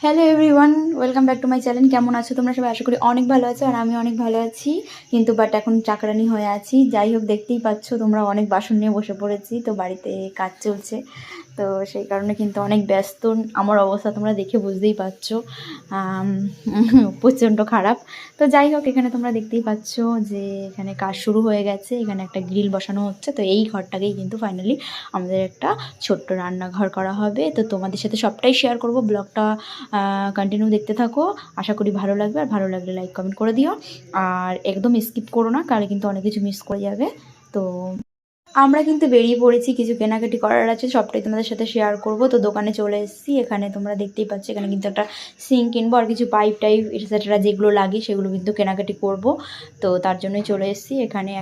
Hello everyone, welcome back to my channel. কেমন আছো তোমরা সবাই? আশা করি অনেক ভালো আছো, আর আমি অনেক ভালো আছি। কিন্তু এখন চাকরানি হয়ে আছি। যাই হোক, দেখতেই পাচ্ছ তোমরা, অনেক বাসন নিয়ে বসে পড়েছি। তো বাড়িতে কাজ চলছে, তো সেই কারণে কিন্তু অনেক ব্যস্ত। আমার অবস্থা তোমরা দেখে বুঝতেই পারছো, প্রচণ্ড খারাপ। তো যাই হোক, এখানে তোমরা দেখতেই পাচ্ছ যে এখানে কাজ শুরু হয়ে গেছে। এখানে একটা গ্রিল বসানো হচ্ছে। তো এই ঘরটাকেই কিন্তু ফাইনালি আমাদের একটা ছোট্ট রান্নাঘর করা হবে। তো তোমাদের সাথে সবটাই শেয়ার করব। ব্লগটা কন্টিনিউ দেখতে থাকো, আশা করি ভালো লাগবে। আর ভালো লাগলে লাইক কমেন্ট করে দিও, আর একদম স্কিপ করো না, কারণ কিন্তু অনেক কিছু মিস করে যাবে। তো আমরা কিন্তু বেরিয়ে পড়েছি, কিছু কেনাকাটি করার আছে, সবটাই তোমাদের সাথে শেয়ার করব। তো দোকানে চলে এসেছি। এখানে তোমরা দেখতেই পাচ্ছ, এখানে কিন্তু একটা সিঙ্ক কিনবো, আর কিছু পাইপ টাইপ এটসেট্রা যেগুলো লাগে সেগুলো কিন্তু কেনাকাটি করব। তো তার জন্যই চলে এসেছি। এখানে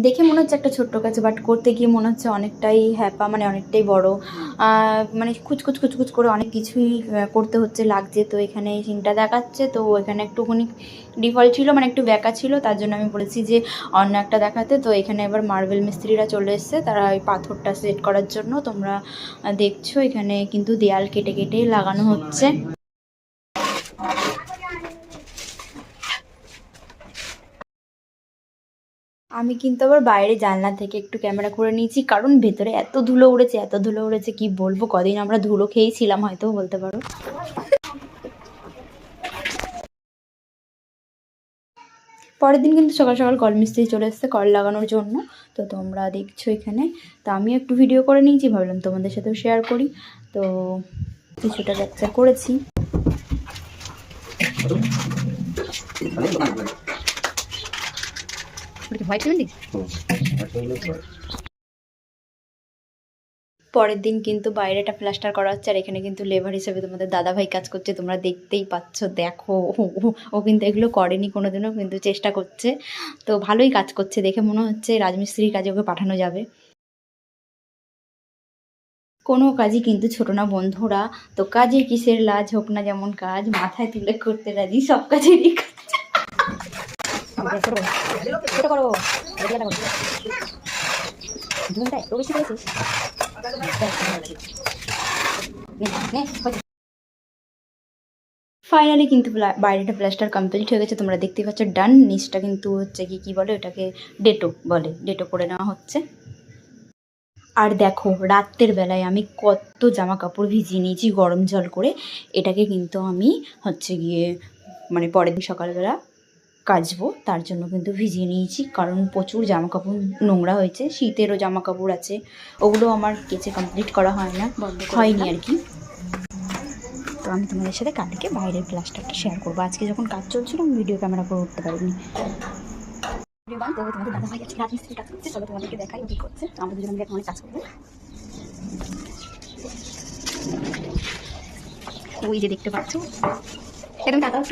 দেখে মনে হচ্ছে একটা ছোট্ট কাজ, বাট করতে গিয়ে মনে হচ্ছে অনেকটাই হ্যাপা, মানে অনেকটাই বড়। মানে কুচকুচ করে অনেক কিছুই করতে হচ্ছে, লাগছে। তো এখানে সিঙ্কটা দেখাচ্ছে, তো এখানে একটুখানি ডিফল্ট ছিল, মানে একটু ব্যাকা ছিল, তার জন্য আমি বলেছি যে অন্য একটা দেখাতে। তো এখানে এবার মার্বেল মিস্ত্রিরা চলে এসছে, তারা ওই পাথরটা সেট করার জন্য। তোমরা দেখছো এখানে কিন্তু দেয়াল কেটে কেটে লাগানো হচ্ছে। আমি কিন্তু আবার বাইরে জানলা থেকে একটু ক্যামেরা করে নিয়েছি, কারণ ভেতরে এত ধুলো উড়েছে কি বলবো। কদিন আমরা ধুলো খেয়েছিলাম, হয়তো বলতে পারো। পরের দিন কিন্তু সকাল সকাল কল মিস্ত্রি চলে এসছে কল লাগানোর জন্য। তো তোমরা দেখছো এখানে। তো আমি একটু ভিডিও করে নিয়েছি, ভাবলাম তোমাদের সাথেও শেয়ার করি। তো কিছুটা ক্যাপচার করেছি। পরের দিন কিন্তু বাইরেটা প্লাস্টার করা হচ্ছে, আর এখানে কিন্তু লেবার হিসেবে তোমাদের দাদাভাই কাজ করছে। তোমরা দেখতেই পাচ্ছ, দেখো ও কিন্তু এগুলো করেনি কোনোদিনও, কিন্তু চেষ্টা করছে। তো ভালোই কাজ করছে, দেখে মনে হচ্ছে রাজমিস্ত্রির কাজে ওকে পাঠানো যাবে। কোনো কাজই কিন্তু ছোট না বন্ধুরা। তো কাজে কিসের লাজ, হোক না যেমন কাজ, মাথায় তুলে করতে রাজি সব কাজেরই কাজ। ফাইনালি কিন্তু বাইরেটা প্লাস্টার কমপ্লিট হয়ে গেছে, তোমরা দেখতেই পাচ্ছ। ডান। নিচটা কিন্তু হচ্ছে কি বলে ওটাকে, ডেটো বলে, ডেটো করে নেওয়া হচ্ছে। আর দেখো, রাত্রের বেলায় আমি কত জামা কাপড় ভিজিয়ে নিয়েছি গরম জল করে। এটাকে কিন্তু আমি হচ্ছে গিয়ে মানে পরের দিন সকালবেলা কাচবো, তার জন্য কিন্তু ভিজিয়ে নিয়েছি, কারণ প্রচুর জামা কাপড় নোংরা হয়েছে। শীতেরও জামা কাপড় আছে, ওগুলো আমার কেচে কমপ্লিট করা হয়নি আর কি। তো আমি তোমাদের সাথে কালকে বাইরের প্লাস্টারটা শেয়ার করবো। আজকে যখন কাজ চলছিল আমি ভিডিও ক্যামেরা করে উঠতে পারিনি। তো তোমাদের দাদা ভাই আজকে রাজমিস্ত্রি কাজ করছে, চলো তোমাদেরকে দেখাই কি করছে। তো আমরা দুজন মিলে অনেক কাজ করবো। ওই যে দেখতে পাচ্ছ, এরকম তাকাও,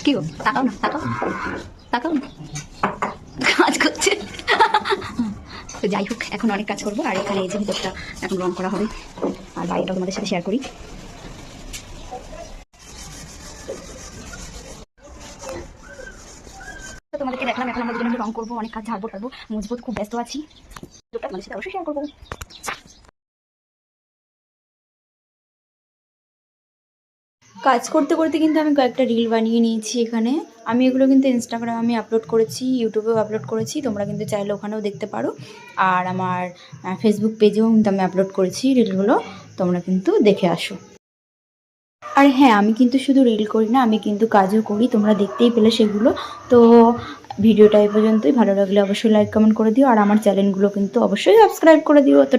কি গো, তাকাও না, তাকাও না, কাজ করছে। তো যাই হোক, এখন অনেক কাজ করবো। আর এখানে এই যে ভিতরটা এখন রং করা হবে, আর বাইরেটা তোমাদের সাথে শেয়ার করি। তোমাদেরকে দেখলাম, এখন আমরা দুজনে রং করবো, অনেক কাজ ঝাড়বো টাড়বো, মজবুত, খুব ব্যস্ত আছি। তোমাদের সাথে অবশ্যই শেয়ার করবো। কাজ করতে করতে কিন্তু আমি কয়েকটা রিল বানিয়ে নিয়েছি এখানে। আমি এগুলো কিন্তু ইনস্টাগ্রামে আমি আপলোড করেছি, ইউটিউবেও আপলোড করেছি, তোমরা কিন্তু চাইলে ওখানেও দেখতে পারো। আর আমার ফেসবুক পেজেও কিন্তু আমি আপলোড করেছি রিলগুলো, তোমরা কিন্তু দেখে আসো। আর হ্যাঁ, আমি কিন্তু শুধু রিল করি না, আমি কিন্তু কাজও করি, তোমরা দেখতেই পেলে সেগুলো। তো ভিডিওটা এই পর্যন্তই। ভালো লাগলে অবশ্যই লাইক কমেন্ট করে দিও, আর আমার চ্যানেলগুলো কিন্তু অবশ্যই সাবস্ক্রাইব করে দিও। তো